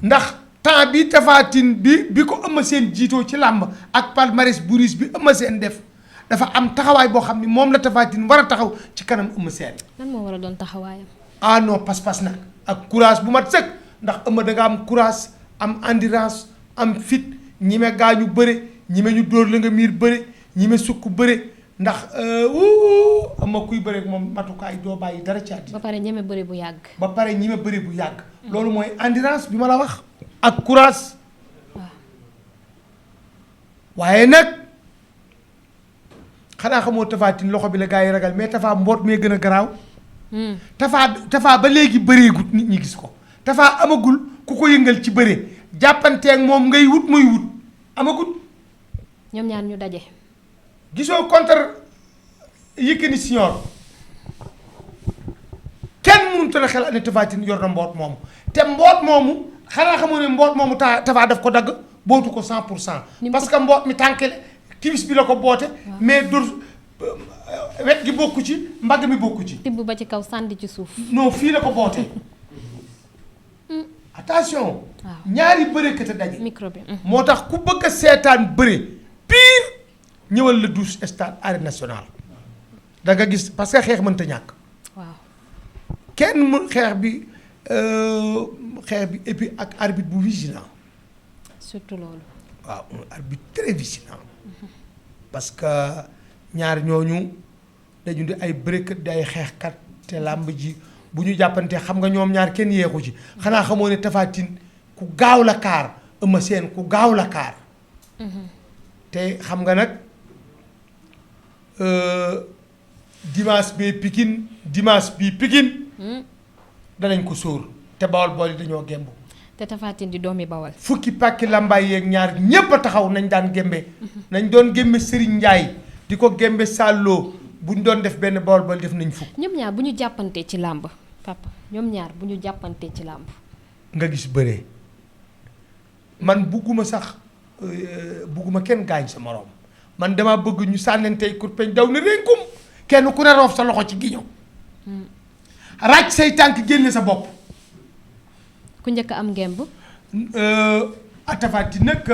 Speaker 2: ndax temps bi Tapha Tine bi ko Eumeu Sène jiitoo ci làmb ak palmarès bu riis bi Eumeu Sène def dafa am taxawaay boo xam ni moom la Tapha Tine war a taxaw ci kanam Eumeu Sène.
Speaker 1: lan moo war a doon taxawaayam.
Speaker 2: ah non pas-pas nag ak courage bu mat sëkk ndax Eumeu da nga am courage am endurance am fit ñime gaañu bëre ñime ñu dóor la nga miir bëre ñime sukk bëre ndax Eumeu kuy bëre moom matukaay doo bàyyi dara ci àddina.
Speaker 1: ba pare ñeme bëre bu yàgg.
Speaker 2: ba pare ñime bëre bu yàgg. loolu mooy endurance bi ma la wax. ak courage. waaye nag xanaa xamoo Tapha Tine loxo bi la gaa yi ragal mais Tapha mboot mee gën a garaaw. Tapha ba léegi bëreegut nit ñi gis ko. Tapha amagul ku ko yëngal ci bëre jàppanteeg moom ngay wut muy wut amagul.
Speaker 1: ñoom ñaar ñu daje.
Speaker 2: gisoo contre Yékini Senior kenn mënut a xel ne Tapha Tine yor na mboot moomu te mboot moomu xanaa xamoo ne mboot moomu Tapha daf ko dagg bootu ko 100%. parce que mboot mi tànk kiwis bi la ko boote. mais dur wet gi bokku ci mbagg mi bokku ci.
Speaker 1: tibb ba ci kaw sànni ci suuf.
Speaker 2: non fii la ko boote. attention. ñaari bërekat a daje.
Speaker 1: micro bi.
Speaker 2: moo tax ku bëgg a seetaan bëre pire ñëwal la 12 stade arène nationale da nga gis parce que xeex mënta ñàkk.
Speaker 1: waaw
Speaker 2: kenn mu xeex bi et puis ak arbitre bu vigilant.
Speaker 1: surtout loolu.
Speaker 2: waaw un arbitre très vigilant. parce que ñaar ñooñu dañu di ay bërekat di ay xeexkat te làmb ji bu ñu jàppante xam nga ñoom ñaar kenn yeexu ci xanaa xamoo ne Tapha Tine ku gaaw la kaar Eumeu Sène ku gaaw la kaar. te xam nga nag dimanche bii Pikine danañ ko sóor te Bawol bool yi dañoo gemb.
Speaker 1: te Tapha Tine di doomi Bawol.
Speaker 2: fukki pàkki lambaay yeeg ñaar ñépp a taxaw nañ daan gembe nañ doon gembe Serigne Ndiaye di ko gembe Salloo bu ñu doon def benn Bawol bool def nañ fukk.
Speaker 1: ñoom ñaar bu ñu jàppantee ci làmb papa ñoom ñaar bu ñu jàppantee ci làmb.
Speaker 2: nga gis bëree man bugguma sax bugguma kenn gaañ sa moroom man dama bëgg ñu sànnantey kurpeñ daw na rénkum kenn ku ne roof sa loxo ci giño ràcc say tànk génne sa bopp.
Speaker 1: ku njëkk am ngemb.
Speaker 2: Tapha Tine nag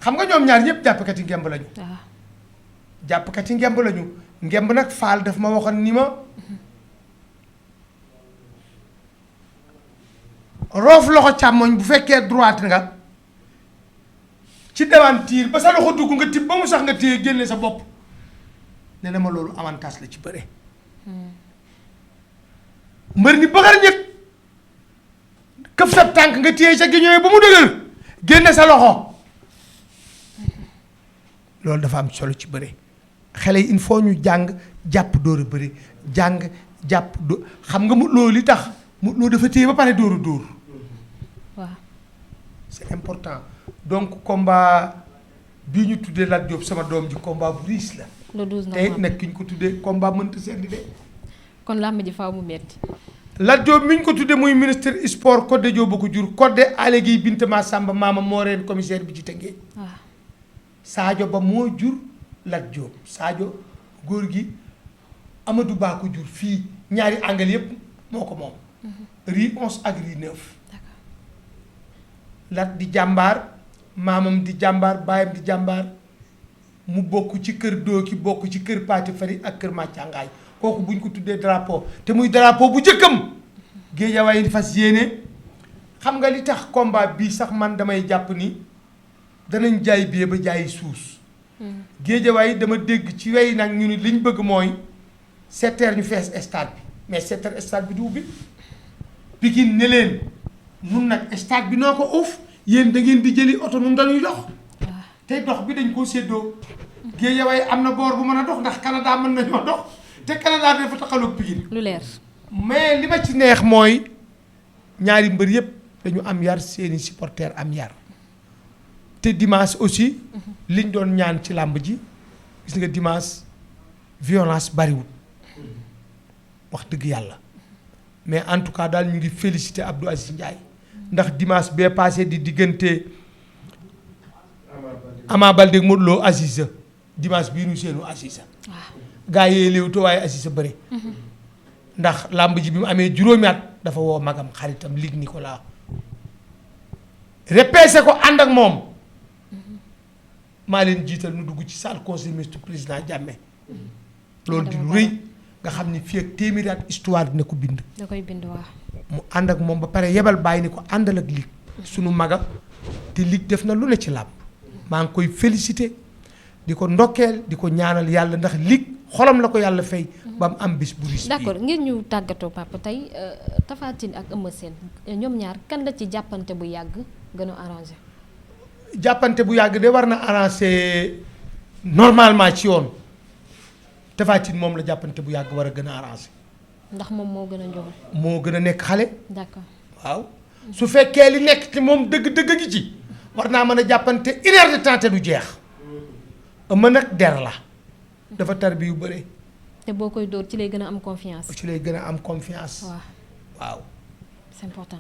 Speaker 2: xam nga ñoom ñaar ñëpp jàppkat yi ngemb lañu.
Speaker 1: waaw
Speaker 2: jàppkat yi ngemb lañu ngemb nag faal daf ma waxoon ni ma roof loxo càmmoñ bu fekkee droite nga ci devanture ba sa loxo dugg nga tibb ba mu sax nga téye génne sa bopp ne na ma loolu avantage la ci bëre. mbër ni bëgër ñëpp këf sa tànk nga téye sa giñooy ba mu dëgër génne sa loxo loolu dafa am solo ci bëre xale yi il faut ñu jàng jàpp dóor a bëre jàng jàpp xam nga mu loolu li tax mu loolu dafa téye ba pare dóor a dóor.
Speaker 1: waaw
Speaker 2: c'est important donc combat bii ñu tuddee Lat Diop sama doom ji combat bu riche la.
Speaker 1: le 12
Speaker 2: te it nag ki ñu ko tuddee combat mënta sedd de.
Speaker 1: kon làmb ji faaw mu metti.
Speaker 2: Lat Diop mi ñu ko tuddee muy ministre sport Codé Diop ba ko jur Codé Alé Guèye Binta Massamba maama moo reen commissaire bi ci Tëngéej.
Speaker 1: waaw
Speaker 2: Sadio Ba moo jur Lat Diop Sadio góor gi Amadou Ba ko jur fii ñaari angle yépp moo ko moom. Rue 11 ak Rue 9. Lat di jàmbaar maamam di jàmbaar baayam di jàmbaar mu bokk ci kër Dooki bokk ci kër Paati Fari ak kër Màccangaay kooku bu ñu ko tuddee drapeau te muy drapeau bu jëkkam Géejawaay di fas yéene xam nga li tax combat bii sax man damay jàpp ni danañ jaay bie ba jaayi suus. Géejawaay dama dégg ci wey nag ñu ni liñ bëgg mooy 7h ñu fees stade bi mais 7h stade bi du ubbi Pikine ne leen nun nag stade bi noo ko uuf yéen da ngeen di jëli oto nun dañuy dox te dox bi dañ koo séddoo Guédiawaye am na boor bu mën a dox ndax Canada mën nañoo dox te Canada dafa taxaloog Pikine
Speaker 1: lu leer.
Speaker 2: mais li ma ci neex mooy ñaari mbër yëpp dañu am yar seeni supporters am yar te dimanche aussi liñ doon ñaan ci làmb ji gis nga dimanche violence bariwul wax dëgg yàlla mais en tout cas daal ñu ngi félicité Abdou Aziz Ndiaye ndax dimanche bee passé di diggante Ama Baldé ak Modou Lo Aziza dimanche bii nu seenu Aziza gaa yee léew te waaye Aziza bëri ndax làmb ji bi mu amee juróomi at dafa woo magam xaritam Luc Nicolas repêché ko ànd ak moom maa leen jiital nu dugg ci salle conseil ministre président Jammeh loolu di lu rëy nga xam ni fii ak téeméeri at histoire dina ko bind.
Speaker 1: da koy bind waa.
Speaker 2: mu ànd ak moom ba pare yebal bàyyi ni ko àndal ak Luc sunu magam te Luc def na lu ne ci làmb maa ngi koy félicité di ko ndokkeel di ko ñaanal yàlla ndax Luc xolam la ko yàlla fay ba mu am bis bu riche.
Speaker 1: d'accord ngir ñu tàggatoo papa tey Tapha Tine ak Eumeu Sène ñoom ñaar kan la ci jàppante bu yàgg gën a arrangé.
Speaker 2: jàppante bu yàgg de war na arrangé normalement ci yoon Tapha Tine moom la jàppante bu yàgg war a gën a arrangé.
Speaker 1: ndax moom moo gën a njool.
Speaker 2: moo gën a nekk xale.
Speaker 1: d'accord
Speaker 2: waaw su fekkee li nekk ci moom dëgg-dëgg gi ci war naa mën a jàppante 1 heure de temps te du jeex Eumeu nag der la dafa tar bi yu bëre.
Speaker 1: te boo koy dóor ci lay gën a am confiance.
Speaker 2: ci lay gën a am confiance. waaw.
Speaker 1: c'est important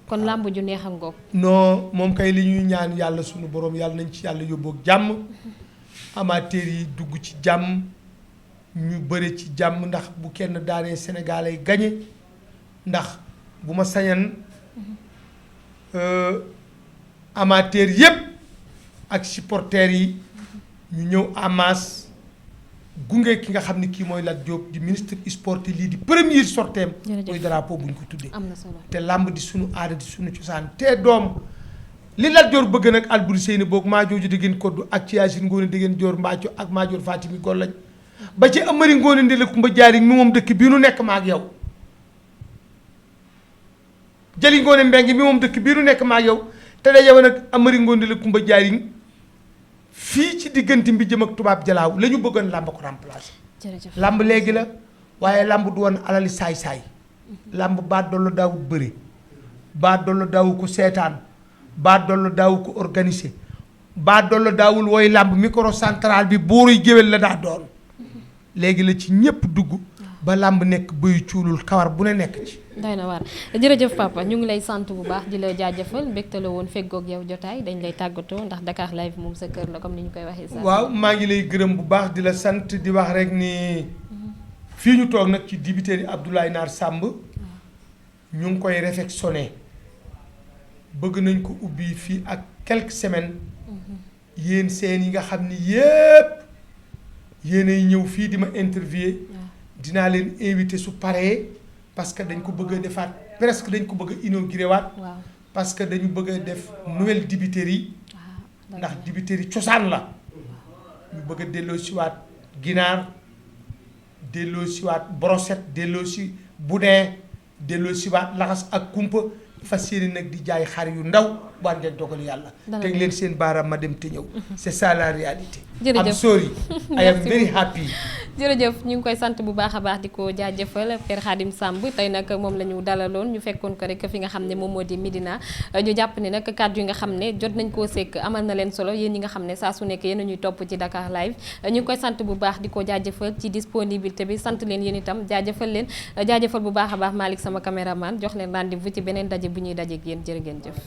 Speaker 1: kon làmb ju neex a ngoog.
Speaker 2: non moom kay li ñuy ñaan yàlla sunu borom yàlla nañ ci yàlla yóbboog jàmm amateur yi dugg ci jàmm ñu bëre ci jàmm ndax bu kenn daanee Sénégal ay gañe ndax bu ma sañan amateur yépp ak supporters yi ñu ñëw en masse gunge ki nga xam ni kii mooy Lat Diop di ministre sport lii di première sorteem muy drapeau bu ñu ko tuddee
Speaker 1: am na solo
Speaker 2: te làmb di sunu aada di sunu cosaan te doom li Lat Dior bëgg nag Alboury Seyni boog maa jooju dëggeen koddu ak ci Yacine Ngoone dëggeen Dior Mbacco ak maa Dior Fatimi Gollañ ba ci Amari Ngoone Ndele Kumba Jaari mi moom dëkk bii nu nekk ma ak yow Jali Ngoone Mbengue mi moom dëkk bii nu nekk ma ak yow te da yow nag Amari Ngoone Ndele Kumba Jaari fii ci diggante bi jëm ak tubaab jalaaw la ñu bëggoon làmb ko remplacer.
Speaker 1: jërëjëf
Speaker 2: làmb léegi la waaye làmb du woon alali saay-saay làmb baa dollu daawut bëri baa dollu daawu ko seetaan baa dollu daawu ko organiser baa dollu daawul wooy làmb micro central bi buuruy géwél la daa doon léegi la ci ñépp dugg ba làmb nekk bëyu cuulul kawar bu ne nekk ci.
Speaker 1: doy na waar jërëjëf papa ñu ngi lay sant bu baax di la jaajëfal mbégte la woon feggoog yow jotaay dañ lay tàggatoo ndax Dakar Live moom sa kër la comme ni ñu koy waxee. saa
Speaker 2: waaw maa ngi lay gërëm bu baax di la sant di wax rek ni fii ñu toog nag ci dibiteeri Abdoulaye Nar Samb ñu ngi koy réfectionné bëgg nañ ko ubbi fii ak quelques semaines yéen seen yi nga xam ni yépp yéenay ñëw fii di ma interviewer dinaa leen invité su paree. parce que dañ ko bëgg a defaat presque dañ ko bëgg a inauguré waat parce que dañu bëgg a def nouvelle dibiterie ndax dibiterie cosaan la ñu bëgg a delloo siwaat ginaar delloo siwaat brochette delloo si boudin delloo siwaat laxas ak kumpa fas yéene nag di jaay xar yu ndaw bu ànd dogal yàlla teg leen seen baaraam ma dem te ñëw c'est ça la réalité.
Speaker 1: jërëjëf
Speaker 2: I'm sorry I am very happy.
Speaker 1: jërëjëf ñu ngi koy sant bu baax a baax di ko jaajëfal Père Khadim Samb tey nag moom la ñu dalaloon ñu fekkoon ko rek fi nga xam ne moom moo di Médina ñu jàpp ne nag kàddu yi nga xam ne jot nañ koo sekk amal na leen solo yéen ñi nga xam ne saa su nekk yéen a ñuy topp ci Dakar Live ñu ngi koy sant bu baax di ko jaajëfal ci disponibilité bi sant leen yéen itam jaajëfal bu baax a baax Malick sama caméraman jox leen rendez-vous ci beneen daje bu ñuy daje ak yéen jërë ngeen jëf